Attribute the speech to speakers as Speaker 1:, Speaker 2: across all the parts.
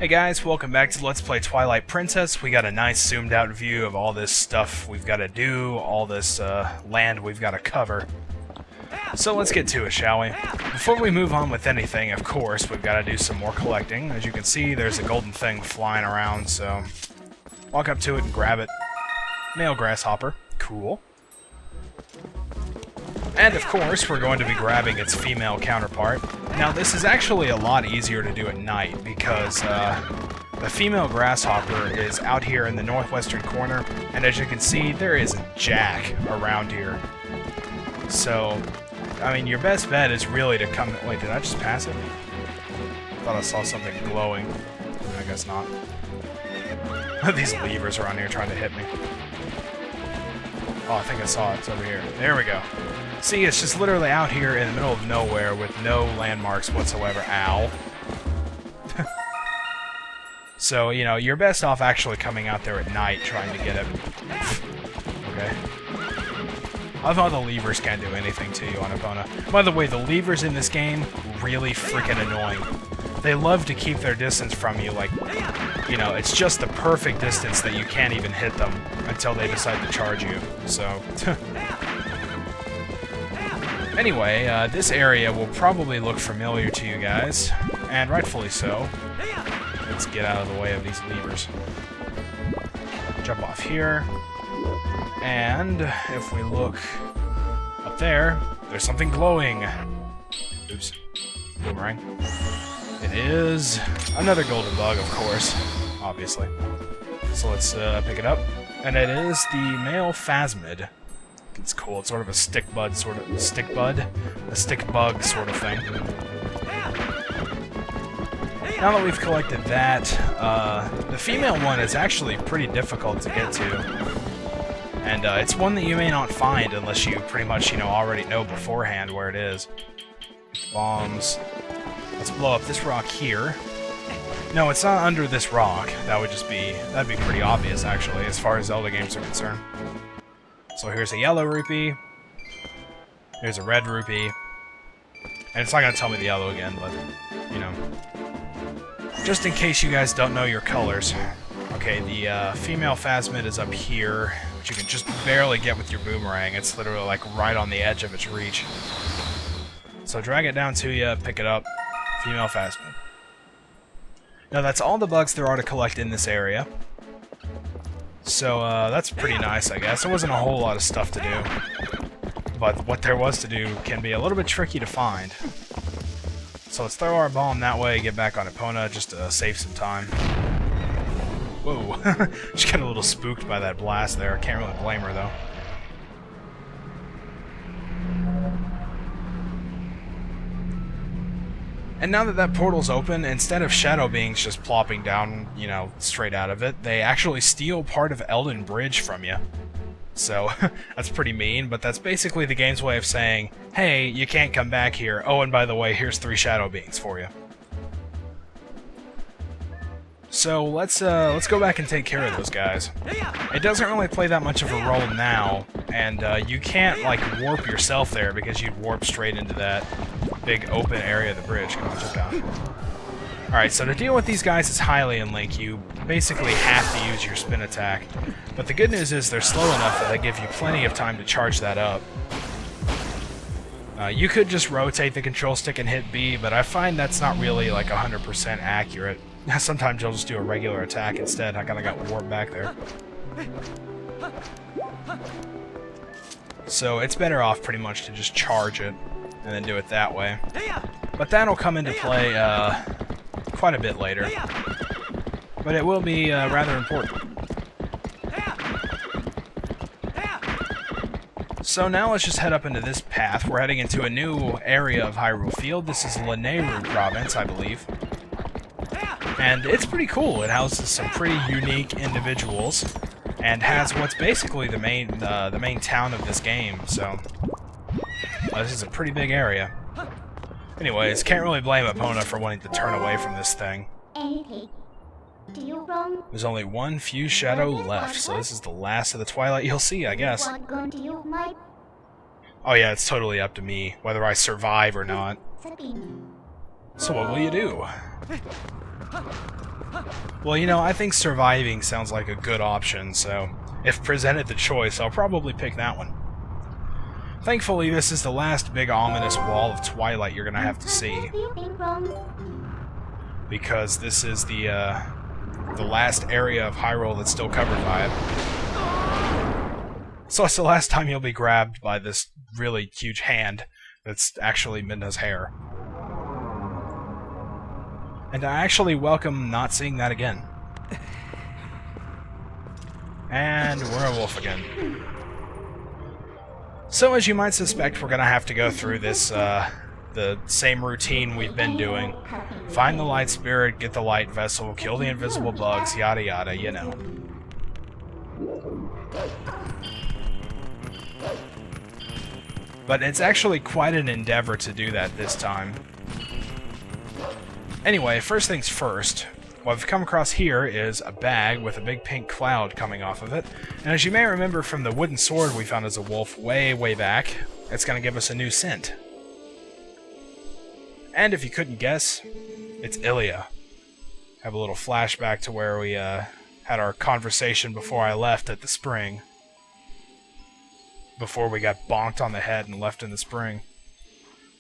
Speaker 1: Hey guys, welcome back to Let's Play Twilight Princess. We got a nice zoomed out view of all this stuff we've got to do, all this land we've got to cover. So let's get to it, shall we? Before we move on with anything, of course, we've got to do some more collecting. As you can see, there's a golden thing flying around, so walk up to it and grab it. Male grasshopper. Cool. And of course, we're going to be grabbing its female counterpart. Now, this is actually a lot easier to do at night because the female grasshopper is out here in the northwestern corner, and as you can see, there is a jack around here. So, I mean, your best bet is really to come... Wait, did I just pass it? Thought I saw something glowing. I guess not. These levers are on here trying to hit me. Oh, I think I saw it. It's over here. There we go. See, it's just literally out here in the middle of nowhere with no landmarks whatsoever. Ow. So, you know, you're best off actually coming out there at night trying to get it. Okay. I thought the levers can't do anything to you on Epona. By the way, the levers in this game, really freaking annoying. They love to keep their distance from you, like, you know, it's just the perfect distance that you can't even hit them until they decide to charge you, so... Anyway, this area will probably look familiar to you guys, and rightfully so. Let's get out of the way of these levers. Jump off here, and if we look up there, there's something glowing. Oops. Boomerang. It is another golden bug, of course, obviously. So let's pick it up, and it is the male phasmid. It's cool. It's sort of a stick bug sort of thing. Now that we've collected that, the female one is actually pretty difficult to get to, and it's one that you may not find unless you pretty much, you know, already know beforehand where it is. Bombs. Let's blow up this rock here. No, it's not under this rock. That'd be pretty obvious actually, as far as Zelda games are concerned. So here's a yellow rupee, here's a red rupee, and it's not going to tell me the yellow again, but, you know, just in case you guys don't know your colors. Okay, the female phasmid is up here, which you can just barely get with your boomerang. It's literally like right on the edge of its reach. So drag it down to you, pick it up, female phasmid. Now that's all the bugs there are to collect in this area. So, that's pretty nice, I guess. There wasn't a whole lot of stuff to do. But what there was to do can be a little bit tricky to find. So let's throw our bomb that way, get back on Epona, just to save some time. Whoa. Just got a little spooked by that blast there. Can't really blame her, though. And now that that portal's open, instead of shadow beings just plopping down, you know, straight out of it, they actually steal part of Elden Bridge from you. So, that's pretty mean, but that's basically the game's way of saying, hey, you can't come back here. Oh, and by the way, here's 3 shadow beings for you. So, let's go back and take care of those guys. It doesn't really play that much of a role now, and you can't, like, warp yourself there because you'd warp straight into that big open area of the bridge. Come on, jump down. Alright, so to deal with these guys as Hylian Link, you basically have to use your spin attack. But the good news is they're slow enough that they give you plenty of time to charge that up. You could just rotate the control stick and hit B, but I find that's not really like 100% accurate. Sometimes you'll just do a regular attack instead. I kinda got warped back there. So it's better off pretty much to just charge it and then do it that way. But that'll come into play quite a bit later. But it will be rather important. So now let's just head up into this path. We're heading into a new area of Hyrule Field. This is Lanayru province, I believe. And it's pretty cool. It houses some pretty unique individuals and has what's basically the main town of this game, so this is a pretty big area. Anyways, can't really blame Epona for wanting to turn away from this thing. There's only one few shadow left, so this is the last of the Twilight you'll see, I guess. Oh yeah, it's totally up to me, whether I survive or not. So what will you do? Well, you know, I think surviving sounds like a good option, so if presented the choice, I'll probably pick that one. Thankfully, this is the last big ominous wall of Twilight you're gonna have to see, because this is the last area of Hyrule that's still covered by it. So it's the last time you'll be grabbed by this really huge hand that's actually Midna's hair. And I actually welcome not seeing that again. And we're a wolf again. So as you might suspect, we're gonna have to go through this, the same routine we've been doing. Find the light spirit, get the light vessel, kill the invisible bugs, yada yada, you know. But it's actually quite an endeavor to do that this time. Anyway, first things first, what I've come across here is a bag with a big pink cloud coming off of it. And as you may remember from the wooden sword we found as a wolf way back, it's going to give us a new scent. And if you couldn't guess, it's Ilia. Have a little flashback to where we had our conversation before I left at the spring. Before we got bonked on the head and left in the spring.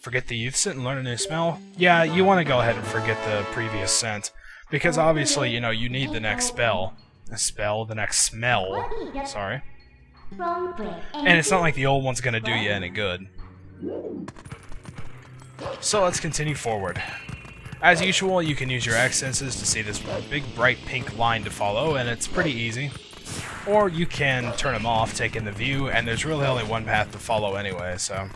Speaker 1: Forget the youth scent and learn a new smell? Yeah, you want to go ahead and forget the previous scent. Because obviously, you know, you need the next spell. The next smell. Sorry. And it's not like the old one's gonna do you any good. So let's continue forward. As usual, you can use your X senses to see this big bright pink line to follow, and it's pretty easy. Or you can turn them off, take in the view, and there's really only one path to follow anyway, so...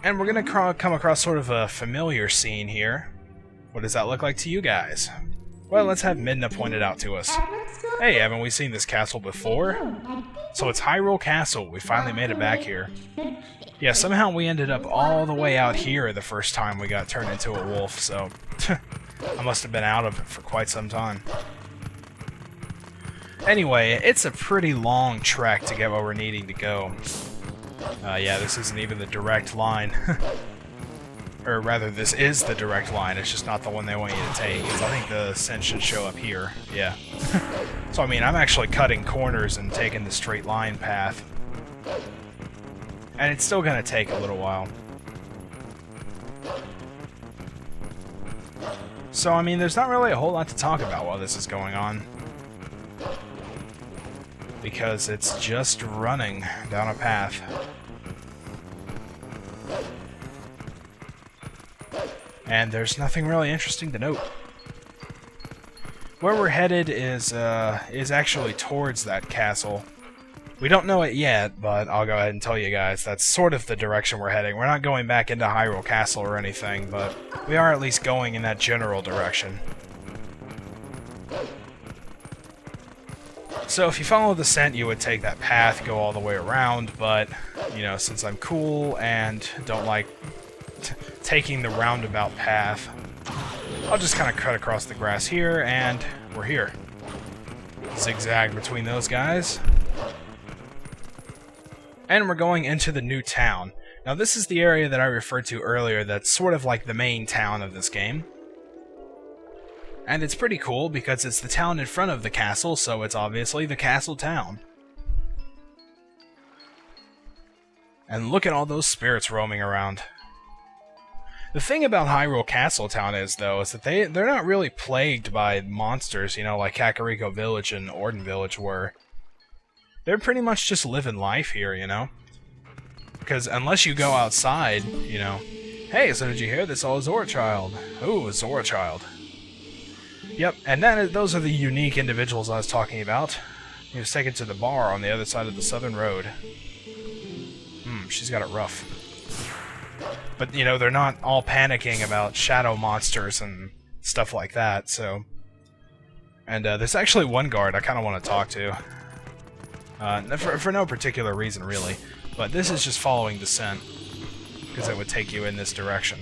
Speaker 1: And we're gonna come across sort of a familiar scene here. What does that look like to you guys? Well, let's have Midna point it out to us. Hey, haven't we seen this castle before? So it's Hyrule Castle. We finally made it back here. Yeah, somehow we ended up all the way out here the first time we got turned into a wolf, so... I must have been out of it for quite some time. Anyway, it's a pretty long trek to get where we're needing to go. Yeah, this isn't even the direct line. Or rather, this is the direct line, it's just not the one they want you to take. Because I think the scent should show up here. Yeah. So, I mean, I'm actually cutting corners and taking the straight line path. And it's still gonna take a little while. So, I mean, there's not really a whole lot to talk about while this is going on. Because it's just running down a path. And there's nothing really interesting to note. Where we're headed is actually towards that castle. We don't know it yet, but I'll go ahead and tell you guys that's sort of the direction we're heading. We're not going back into Hyrule Castle or anything, but we are at least going in that general direction. So if you follow the scent, you would take that path, go all the way around, but, you know, since I'm cool and don't like taking the roundabout path, I'll just kind of cut across the grass here, and we're here. Zigzag between those guys. And we're going into the new town. Now this is the area that I referred to earlier that's sort of like the main town of this game. And it's pretty cool because it's the town in front of the castle, so it's obviously the castle town. And look at all those spirits roaming around. The thing about Hyrule Castle Town is, though, is that they're not really plagued by monsters, you know, like Kakariko Village and Orden Village were. They're pretty much just living life here, you know? Because unless you go outside, you know... Hey, so did you hear this? All a Zora child. Ooh, a Zora child. Yep, and those are the unique individuals I was talking about. He was taken to the bar on the other side of the southern road. She's got it rough. But, you know, they're not all panicking about shadow monsters and stuff like that, so... And there's actually one guard I kind of want to talk to. For no particular reason, really. But this is just following the scent, because it would take you in this direction.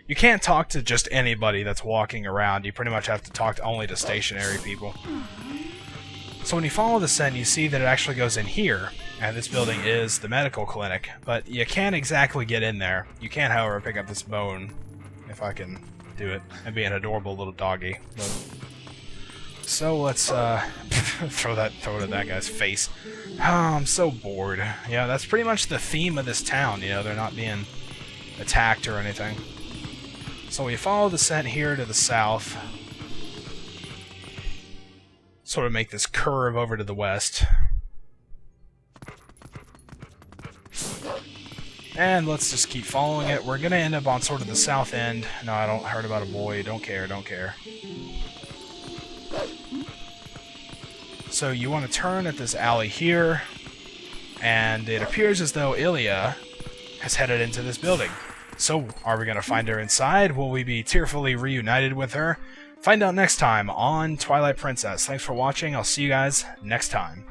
Speaker 1: You can't talk to just anybody that's walking around. You pretty much have to talk only to stationary people. So when you follow the scent, you see that it actually goes in here, and this building is the medical clinic, but you can't exactly get in there. You can, however, pick up this bone, if I can do it, and be an adorable little doggy. But... So let's throw it at that guy's face. Oh, I'm so bored. Yeah, that's pretty much the theme of this town, you know, they're not being attacked or anything. So we follow the scent here to the south. Sort of make this curve over to the west. And let's just keep following it. We're gonna end up on sort of the south end. No, I don't heard about a boy. Don't care, don't care. So you want to turn at this alley here, and it appears as though Ilya has headed into this building. So, are we going to find her inside? Will we be tearfully reunited with her? Find out next time on Twilight Princess. Thanks for watching. I'll see you guys next time.